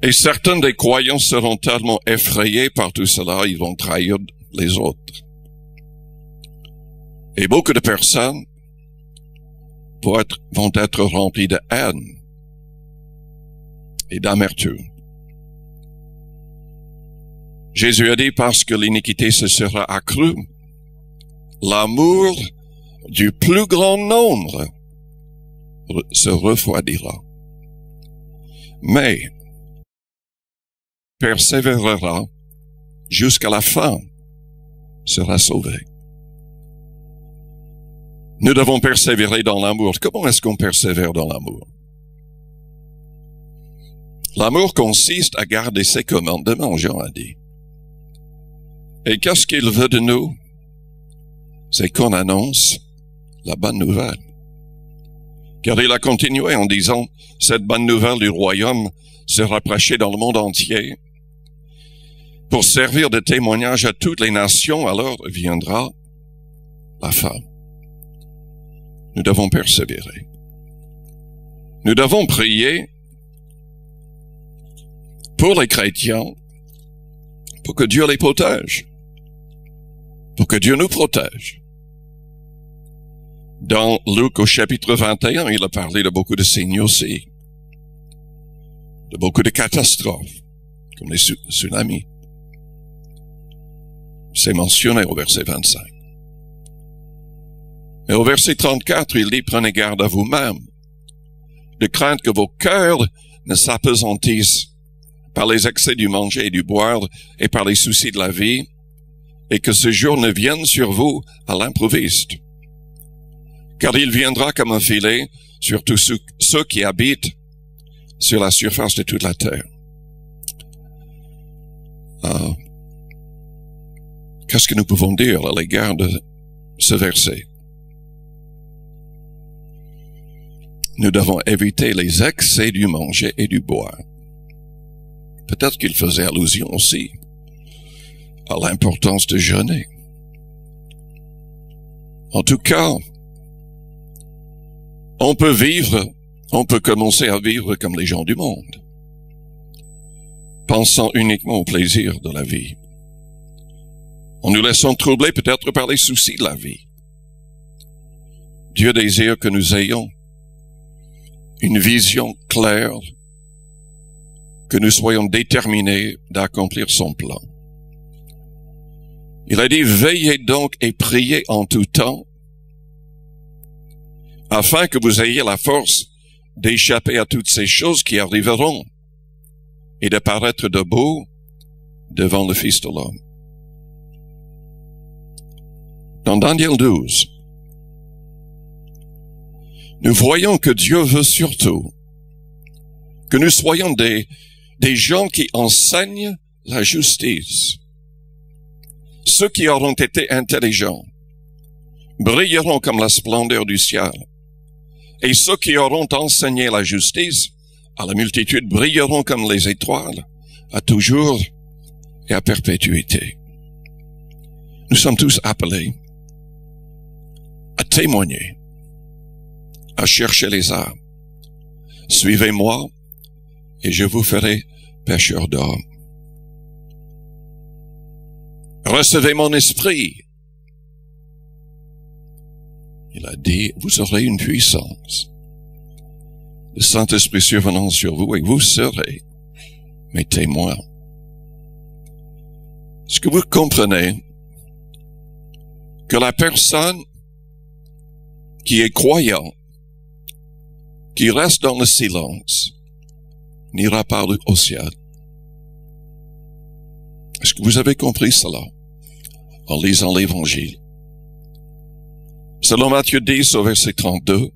Et certains des croyants seront tellement effrayés par tout cela, ils vont trahir les autres. Et beaucoup de personnes vont être remplies de haine et d'amertume. Jésus a dit, parce que l'iniquité se sera accrue, l'amour du plus grand nombre se refroidira. Mais persévérera jusqu'à la fin, sera sauvé. Nous devons persévérer dans l'amour. Comment est-ce qu'on persévère dans l'amour? L'amour consiste à garder ses commandements, Jean a dit. Et qu'est-ce qu'il veut de nous? C'est qu'on annonce la bonne nouvelle. Car il a continué en disant, cette bonne nouvelle du royaume sera prêchée dans le monde entier pour servir de témoignage à toutes les nations, alors viendra la fin. Nous devons persévérer. Nous devons prier pour les chrétiens, pour que Dieu les protège, pour que Dieu nous protège. Dans Luc au chapitre 21, il a parlé de beaucoup de signes aussi, de beaucoup de catastrophes, comme les tsunamis. C'est mentionné au verset 25. Et au verset 34, il dit, prenez garde à vous-même, de craindre que vos cœurs ne s'appesantissent par les excès du manger et du boire et par les soucis de la vie, et que ce jour ne vienne sur vous à l'improviste. Car il viendra comme un filet sur tous ceux qui habitent sur la surface de toute la terre. Qu'est-ce que nous pouvons dire à l'égard de ce verset? Nous devons éviter les excès du manger et du boire. Peut-être qu'il faisait allusion aussi à l'importance de jeûner. En tout cas, on peut commencer à vivre comme les gens du monde, pensant uniquement au plaisir de la vie, en nous laissant troubler peut-être par les soucis de la vie. Dieu désire que nous ayons une vision claire, que nous soyons déterminés d'accomplir son plan. Il a dit, veillez donc et priez en tout temps, afin que vous ayez la force d'échapper à toutes ces choses qui arriveront et de paraître debout devant le Fils de l'homme. Dans Daniel 12, nous voyons que Dieu veut surtout que nous soyons des gens qui enseignent la justice. Ceux qui auront été intelligents brilleront comme la splendeur du ciel. Et ceux qui auront enseigné la justice à la multitude brilleront comme les étoiles, à toujours et à perpétuité. Nous sommes tous appelés à témoigner, à chercher les âmes. Suivez-moi et je vous ferai pêcheurs d'hommes. Recevez mon esprit. Il a dit, vous aurez une puissance. Le Saint-Esprit survenant sur vous et vous serez mes témoins. Est-ce que vous comprenez que la personne qui est croyant, qui reste dans le silence, n'ira pas au ciel? Est-ce que vous avez compris cela en lisant l'Évangile? Selon Matthieu 10 au verset 32,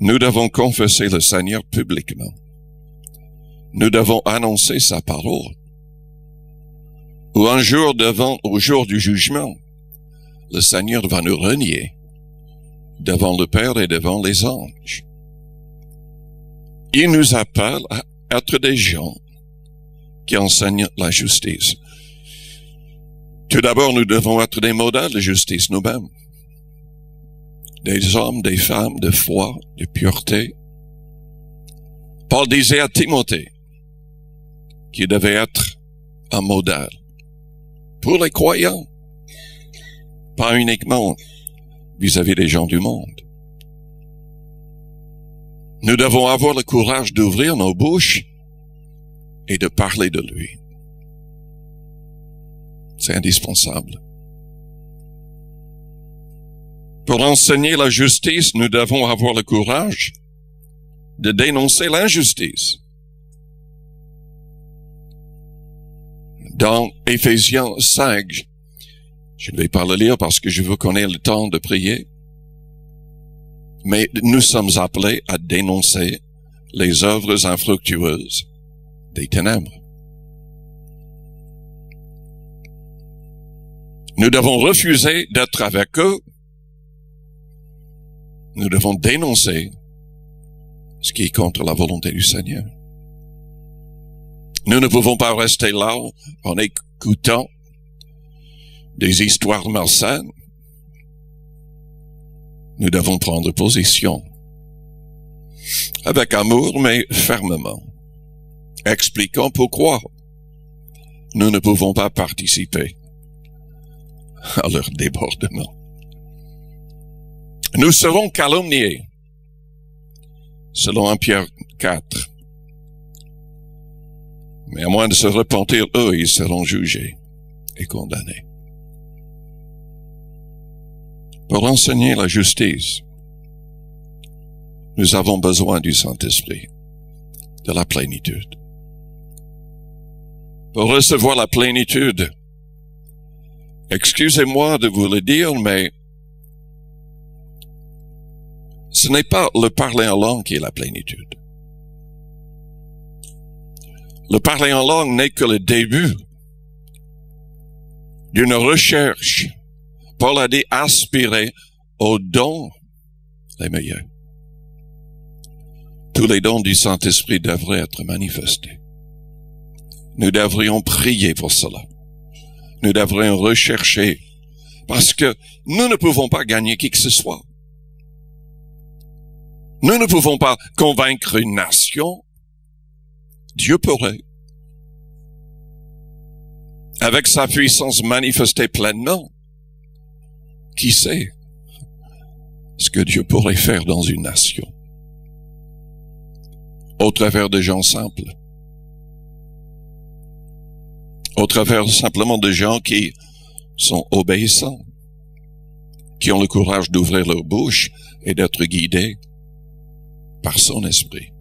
nous devons confesser le Seigneur publiquement. Nous devons annoncer sa parole. Ou un jour au jour du jugement, le Seigneur va nous renier devant le Père et devant les anges. Il nous appelle à être des gens qui enseignent la justice. Tout d'abord, nous devons être des modèles de justice nous-mêmes. Des hommes, des femmes de foi, de pureté. Paul disait à Timothée, qui devait être un modèle pour les croyants, pas uniquement vis-à-vis des gens du monde. Nous devons avoir le courage d'ouvrir nos bouches et de parler de lui. C'est indispensable. Pour enseigner la justice, nous devons avoir le courage de dénoncer l'injustice. Dans Éphésiens 5, je ne vais pas le lire parce que je veux qu'on ait le temps de prier, mais nous sommes appelés à dénoncer les œuvres infructueuses des ténèbres. Nous devons refuser d'être avec eux. Nous devons dénoncer ce qui est contre la volonté du Seigneur. Nous ne pouvons pas rester là en écoutant des histoires malsaines. Nous devons prendre position avec amour, mais fermement, expliquant pourquoi nous ne pouvons pas participer à leur débordement. Nous serons calomniés, selon 1 Pierre 4. Mais à moins de se repentir, eux, ils seront jugés et condamnés. Pour enseigner la justice, nous avons besoin du Saint-Esprit, de la plénitude. Pour recevoir la plénitude, excusez-moi de vous le dire, mais ce n'est pas le parler en langue qui est la plénitude. Le parler en langue n'est que le début d'une recherche. Paul a dit aspirer aux dons les meilleurs. Tous les dons du Saint-Esprit devraient être manifestés. Nous devrions prier pour cela. Nous devrions rechercher, parce que nous ne pouvons pas gagner qui que ce soit. Nous ne pouvons pas convaincre une nation. Dieu pourrait, avec sa puissance manifestée pleinement. Qui sait ce que Dieu pourrait faire dans une nation au travers de gens simples, au travers simplement de gens qui sont obéissants, qui ont le courage d'ouvrir leur bouche et d'être guidés par son esprit.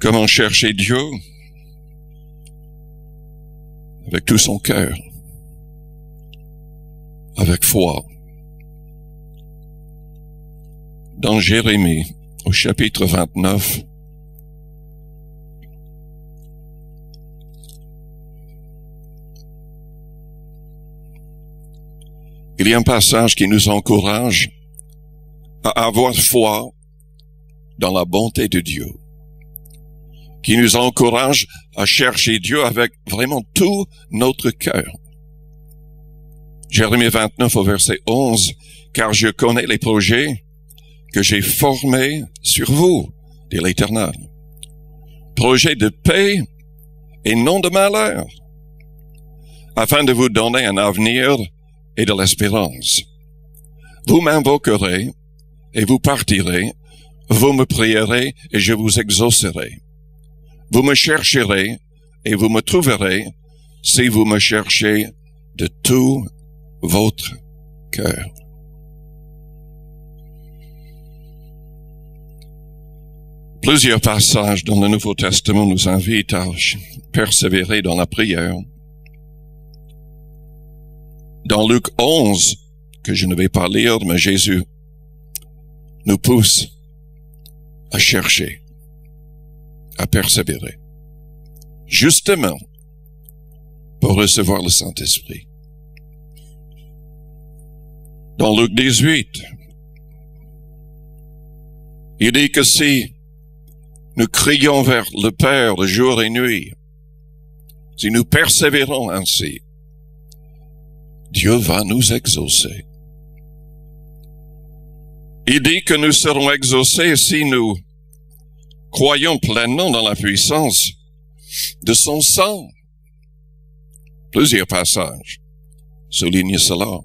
Comment chercher Dieu? Avec tout son cœur, avec foi. Dans Jérémie, au chapitre 29, il y a un passage qui nous encourage à avoir foi dans la bonté de Dieu, qui nous encourage à chercher Dieu avec vraiment tout notre cœur. Jérémie 29 au verset 11, « Car je connais les projets que j'ai formés sur vous, dit l'Éternel. Projets de paix et non de malheur, afin de vous donner un avenir et de l'espérance. Vous m'invoquerez et vous partirez, vous me prierez et je vous exaucerai. Vous me chercherez et vous me trouverez si vous me cherchez de tout votre cœur. » Plusieurs passages dans le Nouveau Testament nous invitent à persévérer dans la prière. Dans Luc 11, que je ne vais pas lire, mais Jésus nous pousse à chercher, à persévérer, justement pour recevoir le Saint-Esprit. Dans Luc 18, il dit que si nous crions vers le Père de jour et nuit, si nous persévérons ainsi, Dieu va nous exaucer. Il dit que nous serons exaucés si nous croyons pleinement dans la puissance de son sang. Plusieurs passages soulignent cela.